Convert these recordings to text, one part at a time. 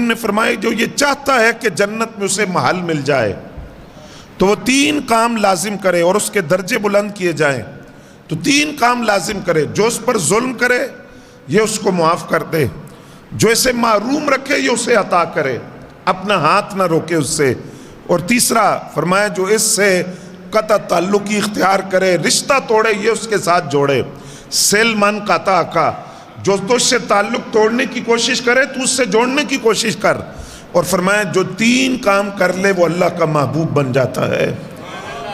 کریم نے فرمایا جو یہ چاہتا ہے کہ جنت میں اسے محل مل جائے تو وہ 3 کام لازم کرے اور اس کے درجے بلند کیے جائیں. تو 3 کام لازم کرے. جو اس پر ظلم کرے یہ اس کو معاف کر دے, جو اسے محروم رکھے یہ اسے عطا کرے, اپنا ہاتھ نہ روکے اس سے, اور تیسرا فرمایا جو اس سے قطع تعلقی اختیار کرے, رشتہ توڑے یہ اس کے ساتھ جوڑے. سل من قطع کا, جو تو اس سے تعلق توڑنے کی کوشش کرے تو اس سے جوڑنے کی کوشش کر. اور فرمایا جو 3 کام کر لے وہ اللہ کا محبوب بن جاتا ہے.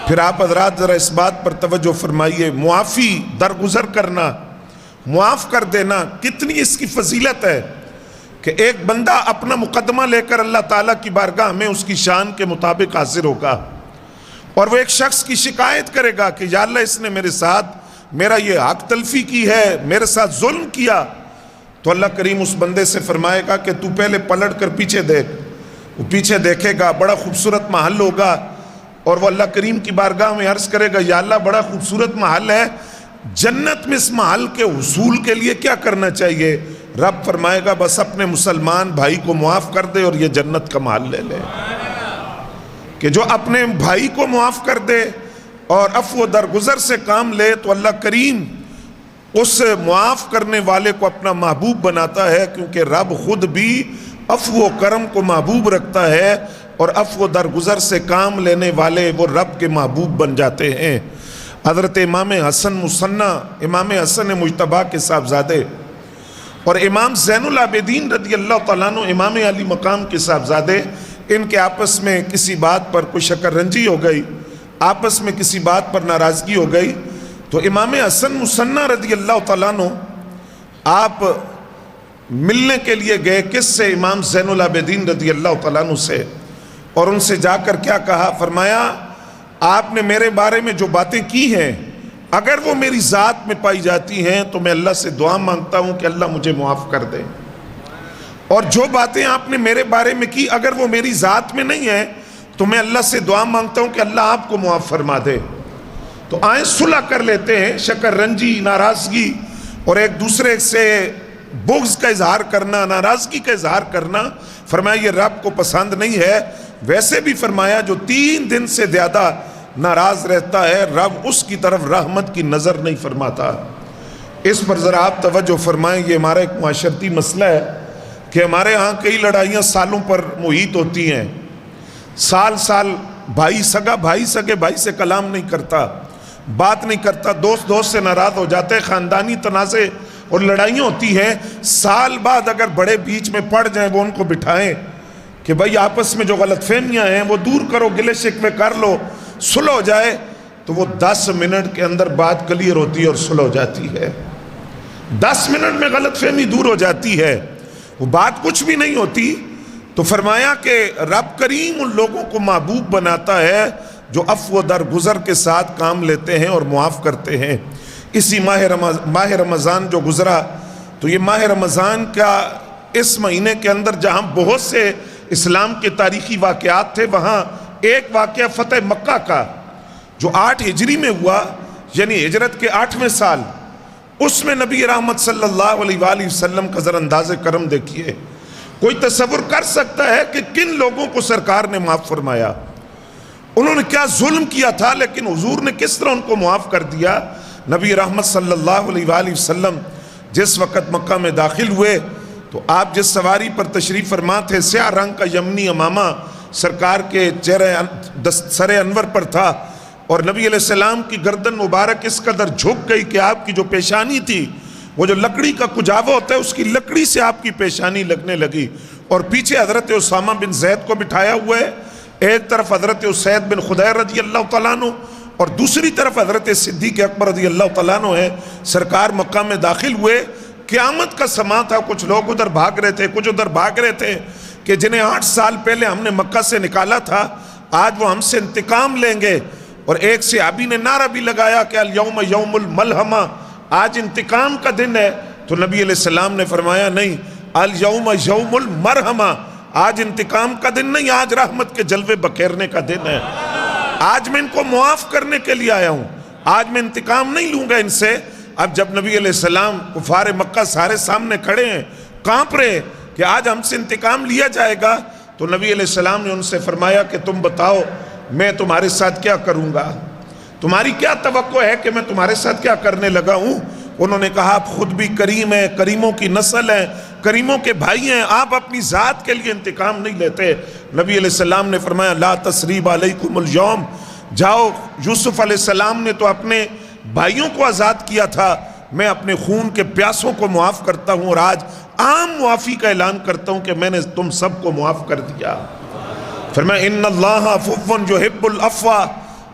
پھر آپ حضرات ذرا اس بات پر توجہ فرمائیے, معافی, درگزر کرنا, معاف کر دینا, کتنی اس کی فضیلت ہے کہ ایک بندہ اپنا مقدمہ لے کر اللہ تعالیٰ کی بارگاہ میں اس کی شان کے مطابق حاضر ہوگا اور وہ ایک شخص کی شکایت کرے گا کہ یا اللہ اس نے میرے ساتھ میرا یہ حق تلفی کی ہے, میرے ساتھ ظلم کیا. تو اللہ کریم اس بندے سے فرمائے گا کہ تو پہلے پلٹ کر پیچھے دیکھ. وہ پیچھے دیکھے گا, بڑا خوبصورت محل ہوگا, اور وہ اللہ کریم کی بارگاہ میں عرض کرے گا یا اللہ بڑا خوبصورت محل ہے, جنت میں اس محل کے حصول کے لیے کیا کرنا چاہیے؟ رب فرمائے گا بس اپنے مسلمان بھائی کو معاف کر دے اور یہ جنت کا محل لے لے. کہ جو اپنے بھائی کو معاف کر دے اور عفو درگزر سے کام لے تو اللہ کریم اس معاف کرنے والے کو اپنا محبوب بناتا ہے, کیونکہ رب خود بھی عفو و کرم کو محبوب رکھتا ہے اور عفو درگزر سے کام لینے والے وہ رب کے محبوب بن جاتے ہیں. حضرت امام حسن مصنع, امام حسن مجتبیٰ کے صاحبزادے, اور امام زین العابدین رضی اللہ تعالیٰ عنہ امام علی مقام کے صاحبزادے, ان کے آپس میں کسی بات پر کوئی شکر رنجی ہو گئی, آپس میں کسی بات پر ناراضگی ہو گئی. تو امام حسن مصنع رضی اللہ تعالیٰ عنہ آپ ملنے کے لیے گئے کس سے؟ امام زین العابدین رضی اللہ تعالیٰ عنہ سے, اور ان سے جا کر کیا کہا؟ فرمایا آپ نے میرے بارے میں جو باتیں کی ہیں اگر وہ میری ذات میں پائی جاتی ہیں تو میں اللہ سے دعا مانگتا ہوں کہ اللہ مجھے معاف کر دے, اور جو باتیں آپ نے میرے بارے میں کی اگر وہ میری ذات میں نہیں ہیں تو میں اللہ سے دعا مانگتا ہوں کہ اللہ آپ کو معاف فرما دے. تو آئیں صلح کر لیتے ہیں. شکر رنجی, ناراضگی اور ایک دوسرے سے بغض کا اظہار کرنا, ناراضگی کا اظہار کرنا, فرمایا یہ رب کو پسند نہیں ہے. ویسے بھی فرمایا جو 3 دن سے زیادہ ناراض رہتا ہے رب اس کی طرف رحمت کی نظر نہیں فرماتا. اس پر ذرا آپ توجہ فرمائیں. یہ ہمارا ایک معاشرتی مسئلہ ہے کہ ہمارے ہاں کئی لڑائیاں سالوں پر محیط ہوتی ہیں. سال سال بھائی سگا بھائی سگے بھائی سے کلام نہیں کرتا, بات نہیں کرتا, دوست سے ناراض ہو جاتے ہیں, خاندانی تنازع اور لڑائیاں ہوتی ہیں. سال بعد اگر بڑے بیچ میں پڑ جائیں وہ ان کو بٹھائیں کہ بھائی آپس میں جو غلط فہمیاں ہیں وہ دور کرو, گلے شکوے کر لو, صلح ہو جائے, تو وہ 10 منٹ کے اندر بات کلیئر ہوتی ہے اور صلح ہو جاتی ہے. 10 منٹ میں غلط فہمی دور ہو جاتی ہے, وہ بات کچھ بھی نہیں ہوتی. تو فرمایا کہ رب کریم ان لوگوں کو محبوب بناتا ہے جو عفو درگزر کے ساتھ کام لیتے ہیں اور معاف کرتے ہیں. اسی ماہ رمضان جو گزرا, تو یہ ماہ رمضان کا اس مہینے کے اندر جہاں بہت سے اسلام کے تاریخی واقعات تھے, وہاں ایک واقعہ فتح مکہ کا جو 8 ہجری میں ہوا, یعنی ہجرت کے 8ویں سال, اس میں نبی رحمت صلی اللہ علیہ وآلہ وسلم کا ذرا انداز کرم دیکھیے. کوئی تصور کر سکتا ہے کہ کن لوگوں کو سرکار نے معاف فرمایا, انہوں نے کیا ظلم کیا تھا, لیکن حضور نے کس طرح ان کو معاف کر دیا. نبی رحمت صلی اللہ علیہ وآلہ وسلم جس وقت مکہ میں داخل ہوئے تو آپ جس سواری پر تشریف فرما تھے, سیاہ رنگ کا یمنی امامہ سرکار کے چہرے سر انور پر تھا, اور نبی علیہ السلام کی گردن مبارک اس قدر جھک گئی کہ آپ کی جو پیشانی تھی, وہ جو لکڑی کا کجاوا ہوتا ہے اس کی لکڑی سے آپ کی پیشانی لگنے لگی. اور پیچھے حضرت اسامہ بن زید کو بٹھایا ہوا ہے, ایک طرف حضرت اسید بن خدیر رضی اللہ تعالیٰ عنہ اور دوسری طرف حضرت صدیق اکبر رضی اللہ تعالیٰ عنہ ہے. سرکار مکہ میں داخل ہوئے, قیامت کا سماں تھا, کچھ لوگ ادھر بھاگ رہے تھے, کچھ ادھر بھاگ رہے تھے کہ جنہیں 8 سال پہلے ہم نے مکہ سے نکالا تھا آج وہ ہم سے انتقام لیں گے. اور ایک صحابی نے نعرہ بھی لگایا کہ الیوم یوم الملحمہ, آج انتقام کا دن ہے. تو نبی علیہ السلام نے فرمایا نہیں, الیوم یوم المرحمہ, آج انتقام کا دن نہیں, آج رحمت کے جلوے بکھیرنے کا دن ہے. آج میں ان کو معاف کرنے کے لیے آیا ہوں, آج میں انتقام نہیں لوں گا ان سے. اب جب نبی علیہ السلام کفار مکہ سارے سامنے کھڑے ہیں, کانپ رہے کہ آج ہم سے انتقام لیا جائے گا، تو نبی علیہ السلام نے ان سے فرمایا کہ تم بتاؤ میں تمہارے ساتھ کیا کروں گا، تمہاری کیا توقع ہے کہ میں تمہارے ساتھ کیا کرنے لگا ہوں؟ انہوں نے کہا آپ خود بھی کریم ہیں، کریموں کی نسل ہیں، کریموں کے بھائی ہیں، آپ اپنی ذات کے لیے انتقام نہیں لیتے۔ نبی علیہ السلام نے فرمایا لا تثریب علیکم اليوم، جاؤ، یوسف علیہ السلام نے تو اپنے بھائیوں کو آزاد کیا تھا، میں اپنے خون کے پیاسوں کو معاف کرتا ہوں، اور آج عام معافی کا اعلان کرتا ہوں کہ میں نے تم سب کو معاف کر دیا۔ فرمایا ان اللہ عفو یحب العفو،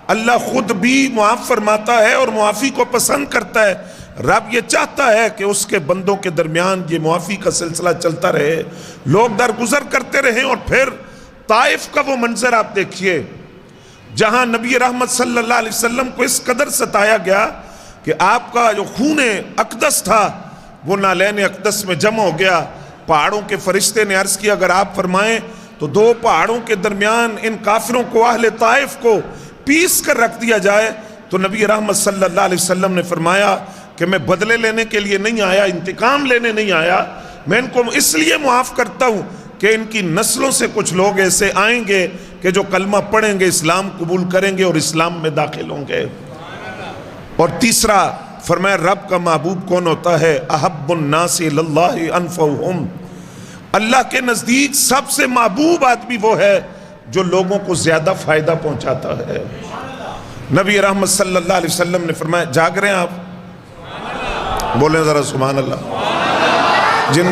اللہ خود بھی معاف فرماتا ہے اور معافی کو پسند کرتا ہے۔ رب یہ چاہتا ہے کہ اس کے بندوں کے درمیان یہ معافی کا سلسلہ چلتا رہے، لوگ درگزر کرتے رہیں۔ اور پھر طائف کا وہ منظر آپ دیکھیے جہاں نبی رحمت صلی اللہ علیہ وسلم کو اس قدر ستایا گیا کہ آپ کا جو خون اقدس تھا وہ نالین اقدس میں جمع ہو گیا۔ پہاڑوں کے فرشتے نے عرض کیا اگر آپ فرمائیں تو دو پہاڑوں کے درمیان ان کافروں کو، اہل طائف کو پیس کر رکھ دیا جائے۔ تو نبی رحمت صلی اللہ علیہ وسلم نے فرمایا کہ میں بدلے لینے کے لیے نہیں آیا، انتقام لینے نہیں آیا، میں ان کو اس لیے معاف کرتا ہوں کہ ان کی نسلوں سے کچھ لوگ ایسے آئیں گے کہ جو کلمہ پڑھیں گے، اسلام قبول کریں گے اور اسلام میں داخل ہوں گے۔ اور تیسرا فرمایا رب کا محبوب کون ہوتا ہے؟ احب الناس اللہ انفعہم، اللہ کے نزدیک سب سے محبوب آدمی وہ ہے جو لوگوں کو زیادہ فائدہ پہنچاتا ہے۔ نبی رحمت صلی اللہ علیہ وسلم نے فرمایا جاگ رہے ہیں آپ؟ بولیں ذرا سبحان اللہ۔ جن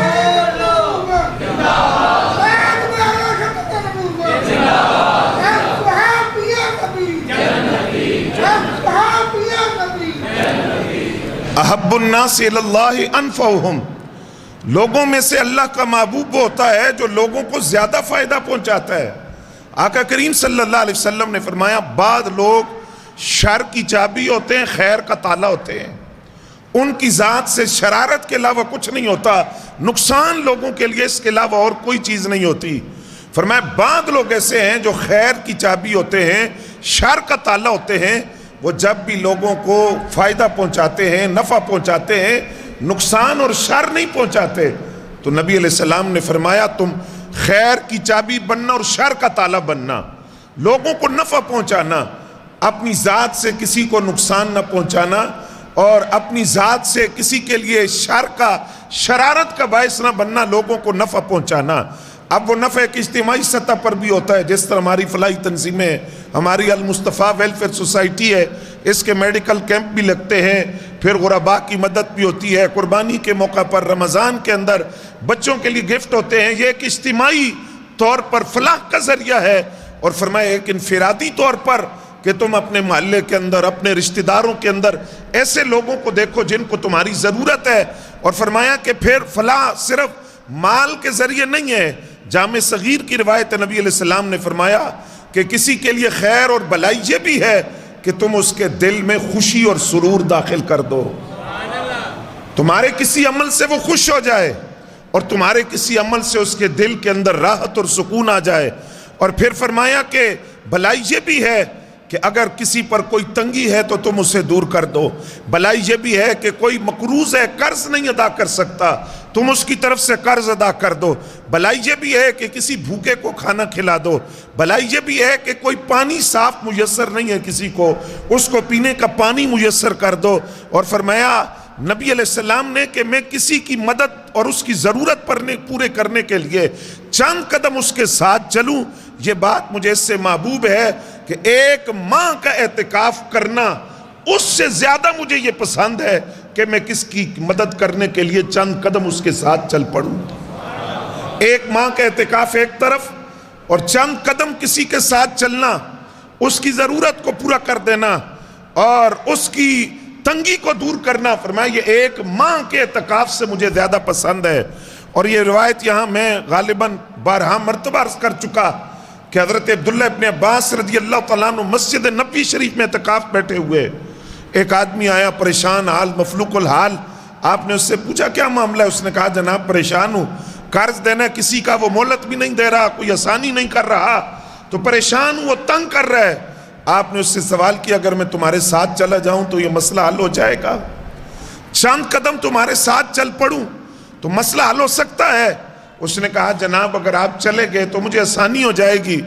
احب الناس اللہ انفعہم، لوگوں میں سے اللہ کا محبوب وہ ہوتا ہے جو لوگوں کو زیادہ فائدہ پہنچاتا ہے۔ آقا کریم صلی اللہ علیہ وسلم نے فرمایا بعض لوگ شر کی چابی ہوتے ہیں، خیر کا تالا ہوتے ہیں، ان کی ذات سے شرارت کے علاوہ کچھ نہیں ہوتا، نقصان لوگوں کے لیے اس کے علاوہ اور کوئی چیز نہیں ہوتی۔ فرمایا بعض لوگ ایسے ہیں جو خیر کی چابی ہوتے ہیں، شر کا تالا ہوتے ہیں، وہ جب بھی لوگوں کو فائدہ پہنچاتے ہیں، نفع پہنچاتے ہیں، نقصان اور شر نہیں پہنچاتے۔ تو نبی علیہ السلام نے فرمایا تم خیر کی چابی بننا اور شر کا تالا بننا، لوگوں کو نفع پہنچانا، اپنی ذات سے کسی کو نقصان نہ پہنچانا، اور اپنی ذات سے کسی کے لیے شر کا، شرارت کا باعث نہ بننا، لوگوں کو نفع پہنچانا۔ اب وہ نفع ایک اجتماعی سطح پر بھی ہوتا ہے، جس طرح ہماری فلاحی تنظیمیں، ہماری المصطفیٰ ویلفیئر سوسائٹی ہے، اس کے میڈیکل کیمپ بھی لگتے ہیں، پھر غرباء کی مدد بھی ہوتی ہے، قربانی کے موقع پر رمضان کے اندر بچوں کے لیے گفٹ ہوتے ہیں، یہ ایک اجتماعی طور پر فلاح کا ذریعہ ہے۔ اور فرمایا ایک انفرادی طور پر کہ تم اپنے محلے کے اندر، اپنے رشتہ داروں کے اندر ایسے لوگوں کو دیکھو جن کو تمہاری ضرورت ہے۔ اور فرمایا کہ پھر فلاح صرف مال کے ذریعے نہیں ہے۔ جامع صغیر کی روایت نبی علیہ السلام نے فرمایا کہ کسی کے لیے خیر اور بلائی یہ بھی ہے کہ تم اس کے دل میں خوشی اور سرور داخل کر دو، تمہارے کسی عمل سے وہ خوش ہو جائے اور تمہارے کسی عمل سے اس کے دل کے اندر راحت اور سکون آ جائے۔ اور پھر فرمایا کہ بلائی یہ بھی ہے کہ اگر کسی پر کوئی تنگی ہے تو تم اسے دور کر دو، بلائی یہ بھی ہے کہ کوئی مقروض ہے، قرض نہیں ادا کر سکتا، تم اس کی طرف سے قرض ادا کر دو، بلائی یہ بھی ہے کہ کسی بھوکے کو کھانا کھلا دو، بلائی یہ بھی ہے کہ کوئی پانی صاف میسر نہیں ہے کسی کو، اس کو پینے کا پانی میسر کر دو۔ اور فرمایا نبی علیہ السلام نے کہ میں کسی کی مدد اور اس کی ضرورت پورے کرنے کے لیے چند قدم اس کے ساتھ چلوں، یہ بات مجھے اس سے محبوب ہے کہ ایک ماہ کا اعتکاف کرنا اس سے زیادہ مجھے یہ پسند ہے کہ میں کس کی مدد کرنے کے لیے چند قدم اس کے ساتھ چل پڑوں۔ ایک ماہ کا اعتکاف ایک طرف اور چند قدم کسی کے ساتھ چلنا، اس کی ضرورت کو پورا کر دینا اور اس کی تنگی کو دور کرنا، فرمایا یہ ایک ماہ کے اعتکاف سے مجھے زیادہ پسند ہے۔ اور یہ روایت یہاں میں غالباً بارہا مرتبہ عرض کر چکا کہ حضرت عبداللہ ابن عباس رضی اللہ تعالیٰ عنہ مسجد نبوی شریف میں اعتکاف بیٹھے ہوئے، ایک آدمی آیا پریشان حال، مفلوق الحال، آپ نے اس سے پوچھا کیا معاملہ ہے؟ اس نے کہا جناب پریشان ہوں، قرض دینا کسی کا وہ مہلت بھی نہیں دے رہا، کوئی آسانی نہیں کر رہا، تو پریشان ہوں، وہ تنگ کر رہا ہے۔ آپ نے اس سے سوال کیا اگر میں تمہارے ساتھ چلا جاؤں تو یہ مسئلہ حل ہو جائے گا؟ چند قدم تمہارے ساتھ چل پڑوں تو مسئلہ حل ہو سکتا ہے؟ اس نے کہا جناب اگر آپ چلے گئے تو مجھے آسانی ہو جائے گی.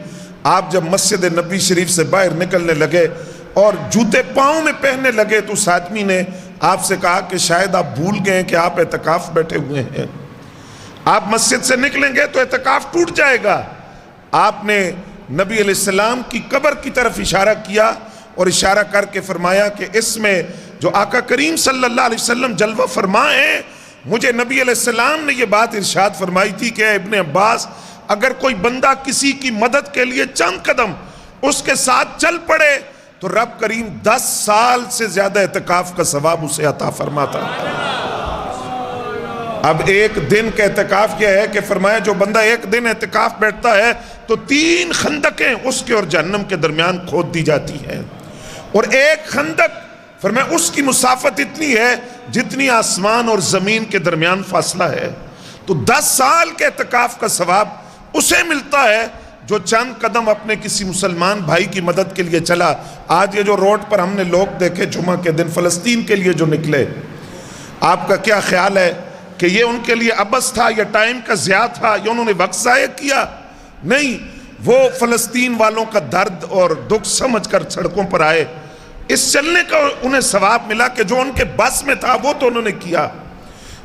آپ جب مسجد نبی شریف سے باہر نکلنے لگے اور جوتے پاؤں میں پہننے لگے تو اس آدمی نے آپ سے کہا کہ شاید آپ بھول گئے کہ آپ اعتکاف بیٹھے ہوئے ہیں, آپ مسجد سے نکلیں گے تو اعتکاف ٹوٹ جائے گا. آپ نے نبی علیہ السلام کی قبر کی طرف اشارہ کیا اور اشارہ کر کے فرمایا کہ اس میں جو آقا کریم صلی اللہ علیہ وسلم جلوہ فرمائے, مجھے نبی علیہ السلام نے یہ بات ارشاد فرمائی تھی کہ ابن عباس اگر کوئی بندہ کسی کی مدد کے لیے چند قدم اس کے ساتھ چل پڑے تو رب کریم 10 سال سے زیادہ اعتکاف کا ثواب اسے عطا فرماتا ہے. اب ایک دن کا اعتکاف کیا ہے کہ فرمایا جو بندہ ایک دن اعتکاف بیٹھتا ہے تو 3 خندقیں اس کے اور جہنم کے درمیان کھود دی جاتی ہیں, اور ایک خندق فرمایا اس کی مسافت اتنی ہے جتنی آسمان اور زمین کے درمیان فاصلہ ہے. تو 10 سال کے اعتکاف کا ثواب اسے ملتا ہے جو چند قدم اپنے کسی مسلمان بھائی کی مدد کے لیے چلا. آج یہ جو روڈ پر ہم نے لوگ دیکھے جمعہ کے دن فلسطین کے لیے جو نکلے, آپ کا کیا خیال ہے کہ یہ ان کے لیے عبث تھا یا ٹائم کا ضیاع تھا یا انہوں نے وقت ضائع کیا؟ نہیں, وہ فلسطین والوں کا درد اور دکھ سمجھ کر سڑکوں پر آئے. اس چلنے کا انہیں ثواب ملا کہ جو ان کے بس میں تھا وہ تو انہوں نے کیا,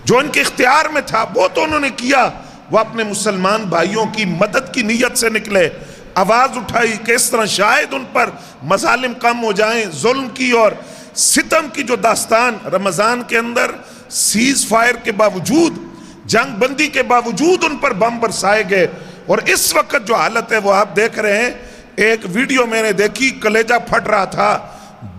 جو ان کے اختیار میں تھا وہ تو انہوں نے کیا. وہ اپنے مسلمان بھائیوں کی مدد کی نیت سے نکلے, آواز اٹھائی کہ اس طرح شاید ان پر مظالم کم ہو جائیں. ظلم کی اور ستم کی جو داستان رمضان کے اندر سیز فائر کے باوجود, جنگ بندی کے باوجود ان پر بم برسائے گئے, اور اس وقت جو حالت ہے وہ آپ دیکھ رہے ہیں. ایک ویڈیو میں نے دیکھی, کلیجہ پھٹ رہا تھا.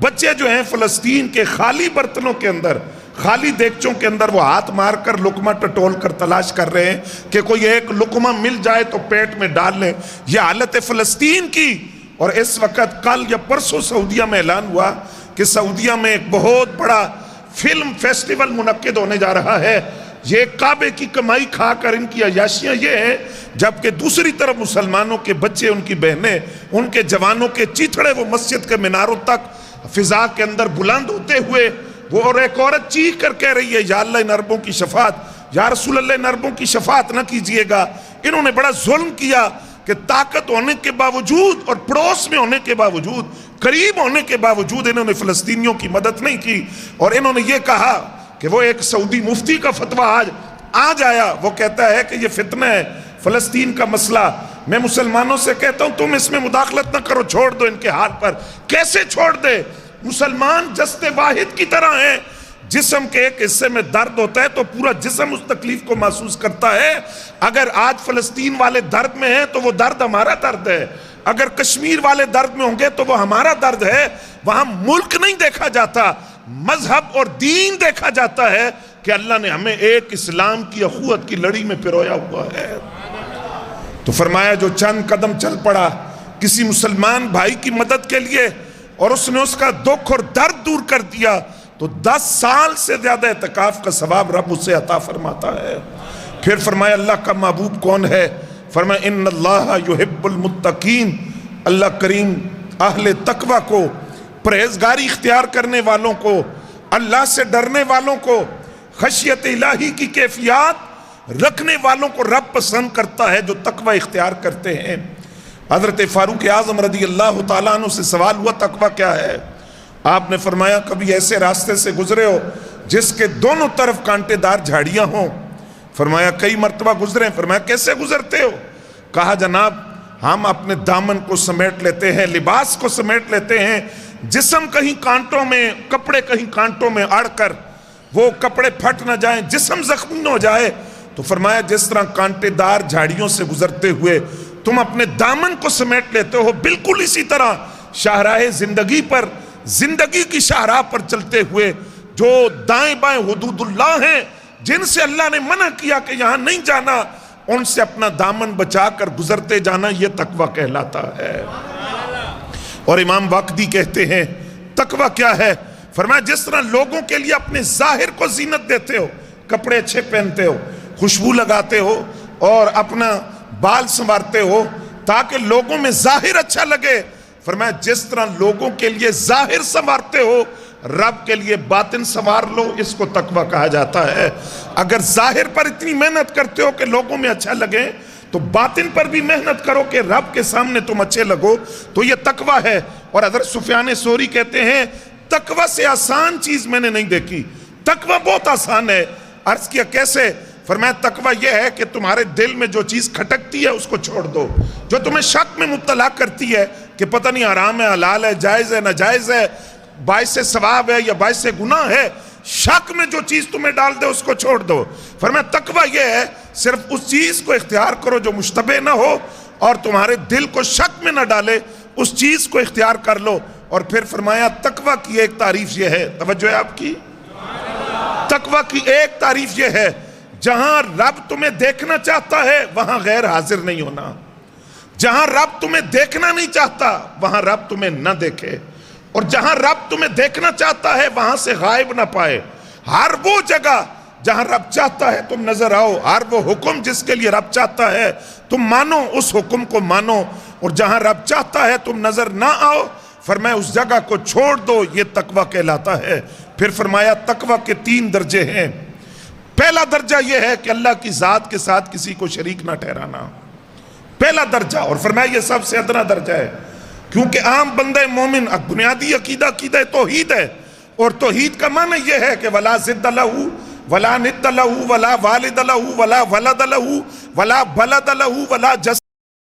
بچے جو ہیں فلسطین کے خالی برتنوں کے اندر, خالی دیگچوں کے اندر وہ ہاتھ مار کر لقمہ ٹٹول کر تلاش کر رہے ہیں کہ کوئی ایک لقمہ مل جائے تو پیٹ میں ڈال لیں. یہ حالت فلسطین کی. اور اس وقت کل یا پرسوں سعودیہ میں اعلان ہوا کہ سعودیہ میں ایک بہت بڑا فلم فیسٹیول منعقد ہونے جا رہا ہے. یہ کعبے کی کمائی کھا کر ان کی عیاشیاں یہ ہیں, جبکہ دوسری طرف مسلمانوں کے بچے, ان کی بہنیں, ان کے جوانوں کے چیتھڑے وہ مسجد کے میناروں تک فضا کے اندر بلند ہوتے ہوئے, وہ اور ایک عورت چیخ کر کہہ رہی ہے یا اللہ ان عربوں کی شفاعت, یا رسول اللہ ان عربوں کی شفاعت نہ کیجئے گا. انہوں نے بڑا ظلم کیا کہ طاقت ہونے کے باوجود اور پڑوس میں ہونے کے باوجود, قریب ہونے کے باوجود انہوں نے فلسطینیوں کی مدد نہیں کی. اور انہوں نے یہ کہا کہ وہ ایک سعودی مفتی کا فتویٰ آج آیا, وہ کہتا ہے کہ یہ فتنہ ہے فلسطین کا مسئلہ. میں مسلمانوں سے کہتا ہوں تم اس میں مداخلت نہ کرو, چھوڑ دو ان کے حال پر. کیسے چھوڑ دے؟ مسلمان جسد واحد کی طرح ہیں. جسم کے ایک حصے میں درد ہوتا ہے تو پورا جسم اس تکلیف کو محسوس کرتا ہے. اگر آج فلسطین والے درد میں ہیں تو وہ درد ہمارا درد ہے, اگر کشمیر والے درد میں ہوں گے تو وہ ہمارا درد ہے. وہاں ملک نہیں دیکھا جاتا, مذہب اور دین دیکھا جاتا ہے کہ اللہ نے ہمیں ایک اسلام کی اخوت کی لڑی میں پرویا ہوا ہے. تو فرمایا جو چند قدم چل پڑا کسی مسلمان بھائی کی مدد کے لیے اور اس نے اس کا دکھ اور درد دور کر دیا تو 10 سال سے زیادہ اعتکاف کا ثواب رب اسے عطا فرماتا ہے. پھر فرمایا اللہ کا محبوب کون ہے؟ فرمایا ان اللہ یحب المتقین, اللہ کریم اہل تقوی کو, پرہیزگاری اختیار کرنے والوں کو, اللہ سے ڈرنے والوں کو, خشیت الہی کی کیفیات رکھنے والوں کو رب پسند کرتا ہے جو تقوی اختیار کرتے ہیں. حضرت فاروق اعظم رضی اللہ تعالیٰ عنہ سے سوال ہوا تقوی کیا ہے؟ آپ نے فرمایا کبھی ایسے راستے سے گزرے ہو جس کے دونوں طرف کانٹے دار جھاڑیاں ہوں؟ فرمایا کئی مرتبہ گزرے. فرمایا کیسے گزرتے ہو؟ کہا جناب ہم اپنے دامن کو سمیٹ لیتے ہیں, لباس کو سمیٹ لیتے ہیں, جسم کہیں کانٹوں میں, کپڑے کہیں کانٹوں میں اڑ کر وہ کپڑے پھٹ نہ جائیں, جسم زخمی نہ ہو جائے. تو فرمایا جس طرح کانٹے دار جھاڑیوں سے گزرتے ہوئے تم اپنے دامن کو سمیٹ لیتے ہو, بالکل اسی طرح شاہراہ زندگی پر, زندگی کی شاہراہ پر چلتے ہوئے جو دائیں بائیں حدود اللہ ہیں جن سے اللہ نے منع کیا کہ یہاں نہیں جانا, ان سے اپنا دامن بچا کر گزرتے جانا, یہ تقوی کہلاتا ہے. اور امام واقدی کہتے ہیں تقوی کیا ہے؟ فرمایا جس طرح لوگوں کے لیے اپنے ظاہر کو زینت دیتے ہو, کپڑے اچھے پہنتے ہو, خوشبو لگاتے ہو اور اپنا بال سنوارتے ہو تاکہ لوگوں میں ظاہر اچھا لگے, فرمایا جس طرح لوگوں کے لیے ظاہر سنوارتے ہو رب کے لیے باطن سنوار لو، اس کو تقوی کہا جاتا ہے۔ اگر ظاہر پر اتنی محنت کرتے ہو کہ لوگوں میں اچھا لگے تو باطن پر بھی محنت کرو کہ رب کے سامنے تم اچھے لگو، تو یہ تقوی ہے۔ اور حضرت سفیان ثوری کہتے ہیں تقوی سے آسان چیز میں نے نہیں دیکھی، تقوی بہت آسان ہے۔ عرض کیا کیسے؟ فرمایا تقوی یہ ہے کہ تمہارے دل میں جو چیز کھٹکتی ہے اس کو چھوڑ دو، جو تمہیں شک میں مبتلا کرتی ہے کہ پتہ نہیں حرام ہے حلال ہے جائز ہے ناجائز ہے، باعث ثواب ہے یا باعث گناہ ہے، شک میں جو چیز تمہیں ڈال دے اس کو چھوڑ دو۔ فرمایا تقوی یہ ہے صرف اس چیز کو اختیار کرو جو مشتبہ نہ ہو اور تمہارے دل کو شک میں نہ ڈالے، اس چیز کو اختیار کر لو۔ اور پھر فرمایا تقوی کی ایک تعریف یہ ہے، توجہ ہے آپ کی، تقوی کی ایک تعریف یہ ہے جہاں رب تمہیں دیکھنا چاہتا ہے وہاں غیر حاضر نہیں ہونا، جہاں رب تمہیں دیکھنا نہیں چاہتا وہاں رب تمہیں نہ دیکھے، اور جہاں رب تمہیں دیکھنا چاہتا ہے وہاں سے غائب نہ پائے۔ ہر وہ جگہ جہاں رب چاہتا ہے تم نظر آؤ، ہر وہ حکم جس کے لیے رب چاہتا ہے تم مانو، اس حکم کو مانو، اور جہاں رب چاہتا ہے تم نظر نہ آؤ، فرمایا اس جگہ کو چھوڑ دو، یہ تقوی کہلاتا ہے۔ پھر فرمایا تقوی کے 3 درجے ہیں۔ پہلا درجہ یہ ہے کہ اللہ کی ذات کے ساتھ کسی کو شریک نہ ٹھہرانا، پہلا درجہ، اور فرمایا یہ سب سے ادنا درجہ ہے، کیونکہ عام بندہ مومن بنیادی عقیدہ توحید ہے، اور توحید کا معنی یہ ہے کہ ولا ضد لہ ولا ند لہ ولا والد لہ ولا ولد لہ ولا بلد لہ ولا جسد